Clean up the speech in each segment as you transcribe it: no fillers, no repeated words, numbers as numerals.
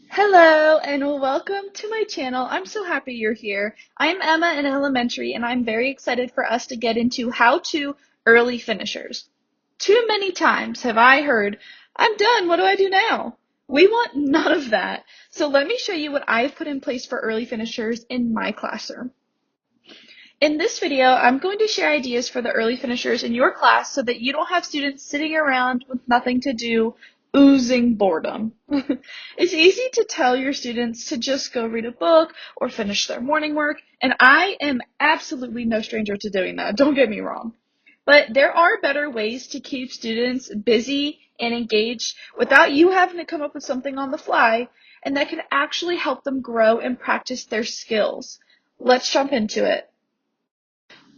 Hello and welcome to my channel. I'm so happy you're here. I'm Emma in elementary and I'm very excited for us to get into how to early finishers. Too many times have I heard, I'm done, what do I do now? We want none of that. So let me show you what I've put in place for early finishers in my classroom. In this video, I'm going to share ideas for the early finishers in your class so that you don't have students sitting around with nothing to do, oozing boredom. It's easy to tell your students to just go read a book or finish their morning work, and I am absolutely no stranger to doing that, don't get me wrong. But there are better ways to keep students busy and engaged without you having to come up with something on the fly, and that can actually help them grow and practice their skills. Let's jump into it.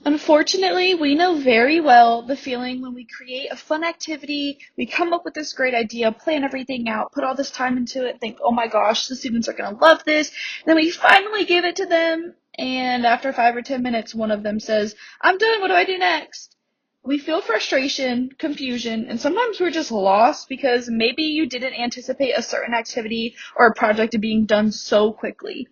Unfortunately, we know very well the feeling when we create a fun activity, we come up with this great idea, plan everything out, put all this time into it, think, oh my gosh, the students are going to love this. Then we finally give it to them, and after 5 or 10 minutes, one of them says, I'm done, what do I do next? We feel frustration, confusion, and sometimes we're just lost because maybe you didn't anticipate a certain activity or a project being done so quickly.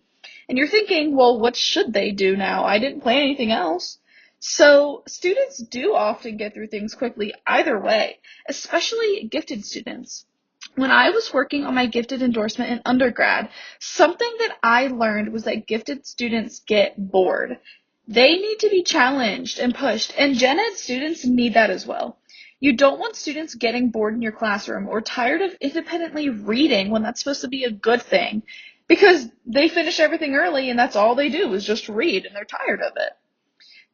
And you're thinking, well, what should they do now? I didn't plan anything else. So students do often get through things quickly either way, especially gifted students. When I was working on my gifted endorsement in undergrad, something that I learned was that gifted students get bored. They need to be challenged and pushed, and gen ed students need that as well. You don't want students getting bored in your classroom or tired of independently reading when that's supposed to be a good thing because they finish everything early and that's all they do is just read and they're tired of it.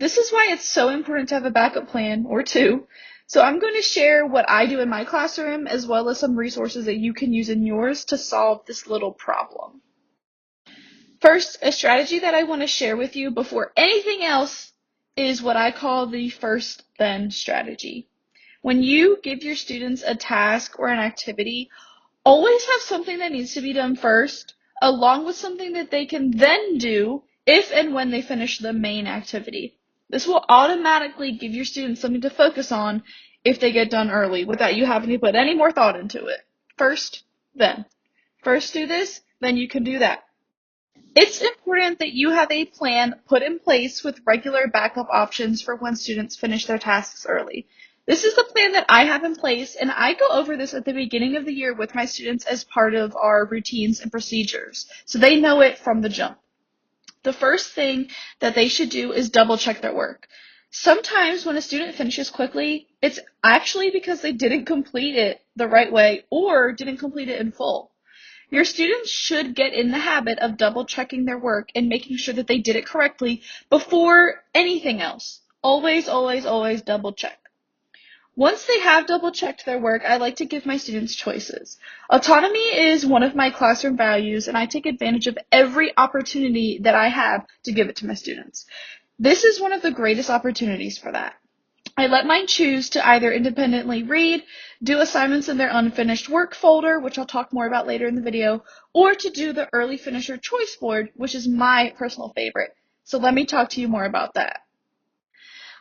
This is why it's so important to have a backup plan or two. So I'm going to share what I do in my classroom as well as some resources that you can use in yours to solve this little problem. First, a strategy that I want to share with you before anything else is what I call the first then strategy. When you give your students a task or an activity, always have something that needs to be done first, along with something that they can then do if and when they finish the main activity. This will automatically give your students something to focus on if they get done early without you having to put any more thought into it. First, then. First do this, then you can do that. It's important that you have a plan put in place with regular backup options for when students finish their tasks early. This is the plan that I have in place, and I go over this at the beginning of the year with my students as part of our routines and procedures, so they know it from the jump. The first thing that they should do is double check their work. Sometimes when a student finishes quickly, it's actually because they didn't complete it the right way or didn't complete it in full. Your students should get in the habit of double checking their work and making sure that they did it correctly before anything else. Always, always, always double check. Once they have double checked their work, I like to give my students choices. Autonomy is one of my classroom values, and I take advantage of every opportunity that I have to give it to my students. This is one of the greatest opportunities for that. I let mine choose to either independently read, do assignments in their unfinished work folder, which I'll talk more about later in the video, or to do the early finisher choice board, which is my personal favorite. So let me talk to you more about that.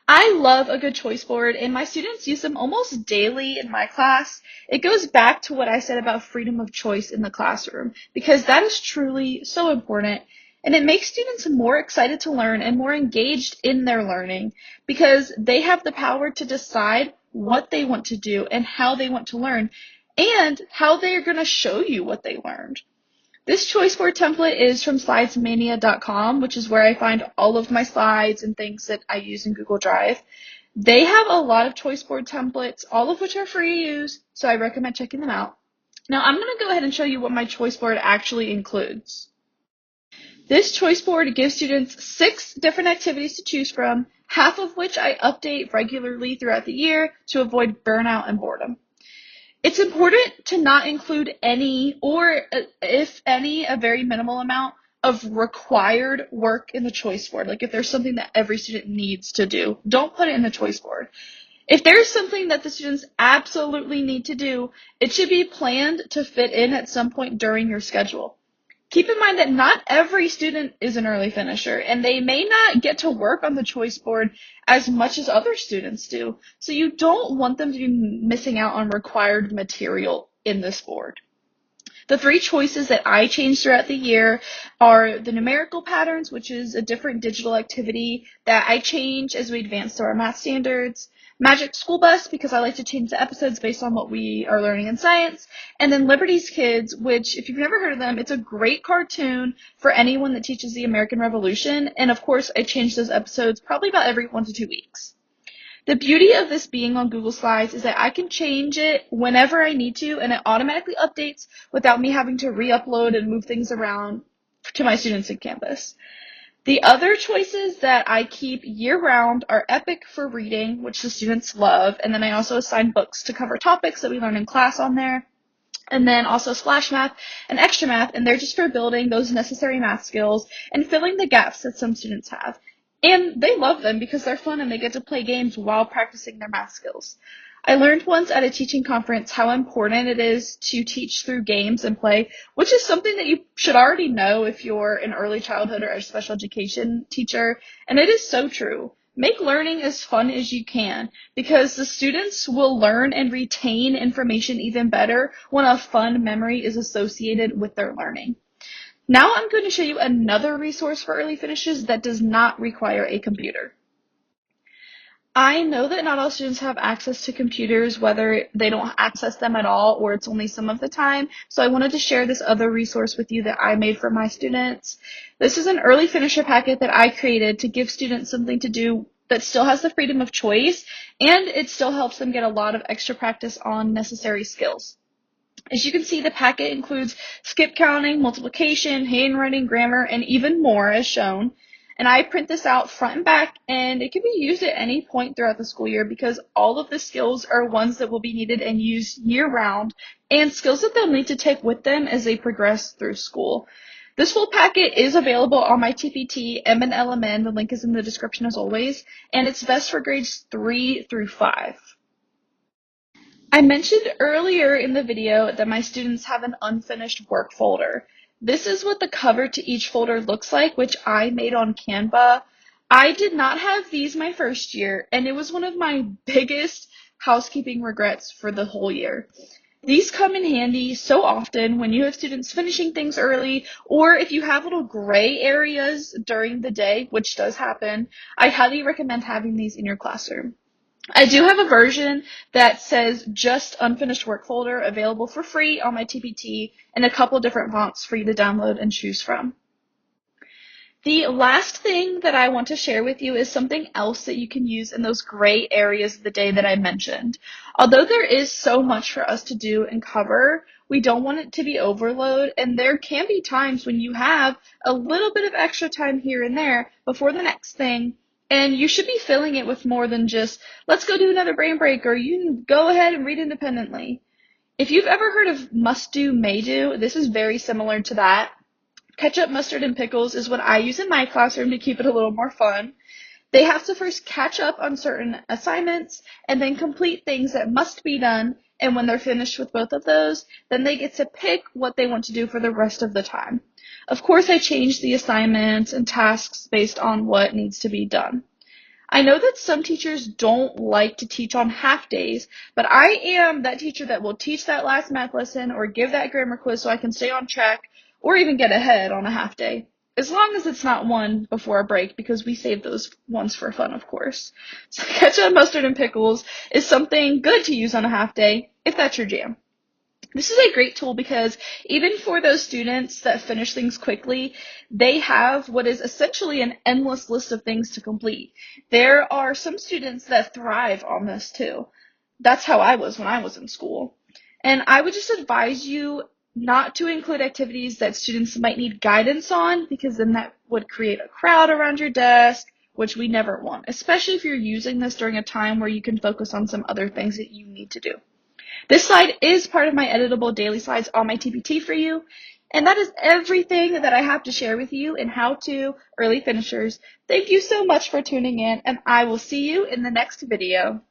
I love a good choice board, and my students use them almost daily in my class. It goes back to what I said about freedom of choice in the classroom, because that is truly so important, and it makes students more excited to learn and more engaged in their learning, because they have the power to decide what they want to do and how they want to learn, and how they are going to show you what they learned. This choice board template is from slidesmania.com, which is where I find all of my slides and things that I use in Google Drive. They have a lot of choice board templates, all of which are free to use, so I recommend checking them out. Now I'm going to go ahead and show you what my choice board actually includes. This choice board gives students 6 different activities to choose from, half of which I update regularly throughout the year to avoid burnout and boredom. It's important to not include any, or if any, a very minimal amount of required work in the choice board. Like if there's something that every student needs to do, don't put it in the choice board. If there's something that the students absolutely need to do, it should be planned to fit in at some point during your schedule. Keep in mind that not every student is an early finisher, and they may not get to work on the choice board as much as other students do. So you don't want them to be missing out on required material in this board. The three choices that I change throughout the year are the numerical patterns, which is a different digital activity that I change as we advance through our math standards. Magic School Bus, because I like to change the episodes based on what we are learning in science. And then Liberty's Kids, which, if you've never heard of them, it's a great cartoon for anyone that teaches the American Revolution. And of course, I change those episodes probably about every 1 to 2 weeks. The beauty of this being on Google Slides is that I can change it whenever I need to, and it automatically updates without me having to re-upload and move things around to my students in Canvas. The other choices that I keep year-round are Epic for reading, which the students love, and then I also assign books to cover topics that we learn in class on there. And then also Splash Math and Extra Math, and they're just for building those necessary math skills and filling the gaps that some students have. And they love them because they're fun and they get to play games while practicing their math skills. I learned once at a teaching conference how important it is to teach through games and play, which is something that you should already know if you're an early childhood or a special education teacher. And it is so true. Make learning as fun as you can, because the students will learn and retain information even better when a fun memory is associated with their learning. Now I'm going to show you another resource for early finishes that does not require a computer. I know that not all students have access to computers, whether they don't access them at all or it's only some of the time. So I wanted to share this other resource with you that I made for my students. This is an early finisher packet that I created to give students something to do that still has the freedom of choice, and it still helps them get a lot of extra practice on necessary skills. As you can see, the packet includes skip counting, multiplication, handwriting, grammar, and even more as shown. And I print this out front and back, and it can be used at any point throughout the school year because all of the skills are ones that will be needed and used year-round, and skills that they'll need to take with them as they progress through school. This full packet is available on my TPT, M and LMN. The link is in the description as always, and it's best for grades 3 through 5. I mentioned earlier in the video that my students have an unfinished work folder. This is what the cover to each folder looks like, which I made on Canva. I did not have these my first year, and it was one of my biggest housekeeping regrets for the whole year. These come in handy so often when you have students finishing things early, or if you have little gray areas during the day, which does happen. I highly recommend having these in your classroom. I do have a version that says just unfinished work folder available for free on my TPT and a couple different fonts for you to download and choose from. The last thing that I want to share with you is something else that you can use in those gray areas of the day that I mentioned. Although there is so much for us to do and cover, we don't want it to be overload, and there can be times when you have a little bit of extra time here and there before the next thing. And you should be filling it with more than just, let's go do another brain break, or you can go ahead and read independently. If you've ever heard of must do, may do, this is very similar to that. Ketchup, mustard, and pickles is what I use in my classroom to keep it a little more fun. They have to first catch up on certain assignments and then complete things that must be done. And when they're finished with both of those, then they get to pick what they want to do for the rest of the time. Of course, I change the assignments and tasks based on what needs to be done. I know that some teachers don't like to teach on half days, but I am that teacher that will teach that last math lesson or give that grammar quiz so I can stay on track or even get ahead on a half day. As long as it's not one before a break, because we save those ones for fun, of course. So ketchup, mustard, and pickles is something good to use on a half day, if that's your jam. This is a great tool because even for those students that finish things quickly, they have what is essentially an endless list of things to complete. There are some students that thrive on this too. That's how I was when I was in school. And I would just advise you not to include activities that students might need guidance on, because then that would create a crowd around your desk, which we never want, especially if you're using this during a time where you can focus on some other things that you need to do. This slide is part of my editable daily slides on my TPT for you. And that is everything that I have to share with you in How To Early Finishers. Thank you so much for tuning in, and I will see you in the next video.